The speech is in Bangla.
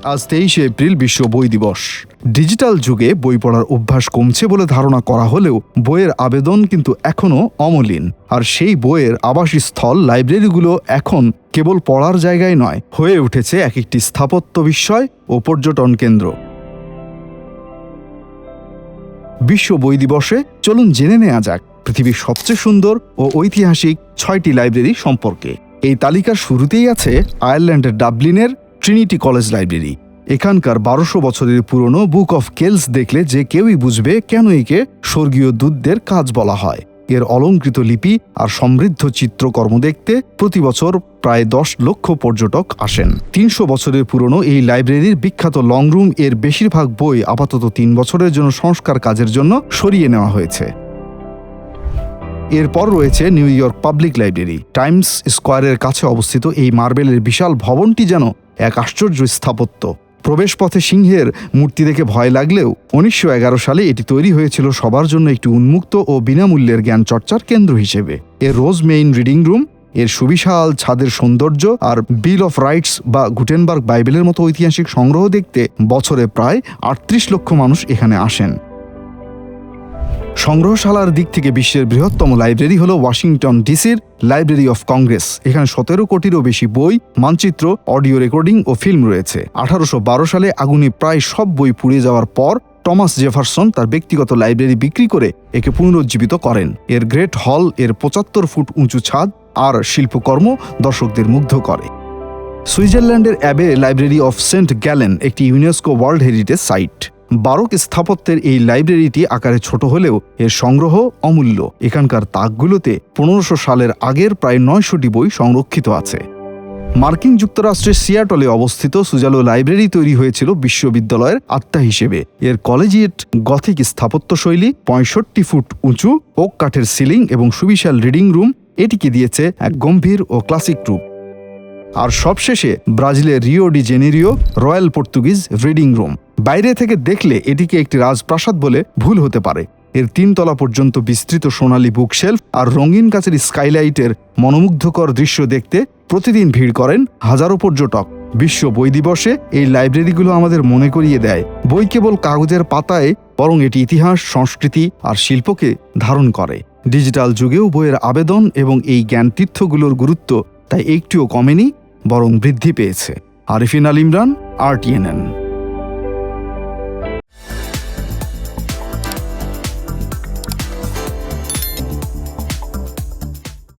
আজ 23 এপ্রিল বিশ্ব বই দিবস। ডিজিটাল যুগে বই পড়ার অভ্যাস কমছে বলে ধারণা করা হলেও বইয়ের আবেদন কিন্তু এখনও অমলিন। আর সেই বইয়ের আবাসস্থল লাইব্রেরিগুলো এখন কেবল পড়ার জায়গায় নয়, হয়ে উঠেছে এক একটি স্থাপত্য বিস্ময় ও পর্যটন কেন্দ্র। বিশ্ব বই দিবসে চলুন জেনে নেওয়া যাক পৃথিবীর সবচেয়ে সুন্দর ও ঐতিহাসিক 6টি লাইব্রেরি সম্পর্কে। এই তালিকার শুরুতেই আছে আয়ারল্যান্ডের ডাবলিনের ট্রিনিটি কলেজ লাইব্রেরি। এখানকার 1200 বছরের পুরনো বুক অফ কেলস দেখলে যে কেউই বুঝবে কেন একে স্বর্গীয় দূতদের কাজ বলা হয়। এর অলঙ্কৃত লিপি আর সমৃদ্ধ চিত্রকর্ম দেখতে প্রতি বছর প্রায় 10 লক্ষ পর্যটক আসেন। 300 বছরের পুরনো এই লাইব্রেরির বিখ্যাত লং রুম এর বেশিরভাগ বই আপাতত 3 বছরের জন্য সংস্কার কাজের জন্য সরিয়ে নেওয়া হয়েছে। এরপর রয়েছে new York public library. Times স্কোয়ারের কাছে অবস্থিত এই মার্বেলের বিশাল ভবনটি যেন এক আশ্চর্য স্থাপত্য। প্রবেশপথে সিংহের মূর্তি দেখে ভয় লাগলেও 1911 সালে এটি তৈরি হয়েছিল সবার জন্য একটি উন্মুক্ত ও বিনামূল্যের জ্ঞান চর্চার কেন্দ্র হিসেবে। এর রোজ মেইন রিডিং রুম, এর সুবিশাল ছাদের সৌন্দর্য আর বিল অফ রাইটস বা গুটেনবার্গ বাইবেলের মতো ঐতিহাসিক সংগ্রহ দেখতে বছরে প্রায় 38 লক্ষ মানুষ এখানে আসেন। সংগ্রহশালার দিক থেকে বিশ্বের বৃহত্তম লাইব্রেরি হল ওয়াশিংটন ডিসির লাইব্রেরি অফ কংগ্রেস। এখানে 17 কোটিরও বেশি বই, মানচিত্র, অডিও রেকর্ডিং ও ফিল্ম রয়েছে। 1812 সালে আগুনে প্রায় সব বই পুড়ে যাওয়ার পর টমাস জেফারসন তার ব্যক্তিগত লাইব্রেরি বিক্রি করে একে পুনরুজ্জীবিত করেন। এর গ্রেট হল, এর 75 ফুট উঁচু ছাদ আর শিল্পকর্ম দর্শকদের মুগ্ধ করে। সুইজারল্যান্ডের abbey library of Saint Gallen একটি UNESCO world heritage site. Baroque স্থাপত্যের এই লাইব্রেরিটি আকারে ছোট হলেও এর সংগ্রহ অমূল্য। এখানকার তাকগুলোতে 1500 সালের আগের প্রায় 900টি বই সংরক্ষিত আছে। মার্কিন যুক্তরাষ্ট্রের সিয়াটলে অবস্থিত সুজালো লাইব্রেরি তৈরি হয়েছিল বিশ্ববিদ্যালয়ের আত্মা হিসেবে। এর কলেজিয়েট গথিক স্থাপত্যশৈলী, 65 ফুট উঁচু ওক কাঠের সিলিং এবং সুবিশাল রিডিং রুম এটিকে দিয়েছে এক গম্ভীর ও ক্লাসিক রূপ। আর সবশেষে ব্রাজিলের Rio de Janeiro royal Portuguese reading room. বাইরে থেকে দেখলে এটিকে একটি রাজপ্রাসাদ বলে ভুল হতে পারে। এর 3 তলা পর্যন্ত বিস্তৃত সোনালী বুকশেলফ আর রঙিন কাচের স্কাইলাইটের মনোমুগ্ধকর দৃশ্য দেখতে প্রতিদিন ভিড় করেন হাজারো পর্যটক। বিশ্ব বই দিবসে এই লাইব্রেরিগুলো আমাদের মনে করিয়ে দেয় বই কেবল কাগজের পাতায়, বরং এটি ইতিহাস, সংস্কৃতি আর শিল্পকে ধারণ করে। ডিজিটাল যুগেও বইয়ের আবেদন এবং এই জ্ঞান তীর্থগুলোর গুরুত্ব তাই একটিও কমেনি, বরং বৃদ্ধি পেয়েছে। আরিফিন আল ইমরান, RTNN।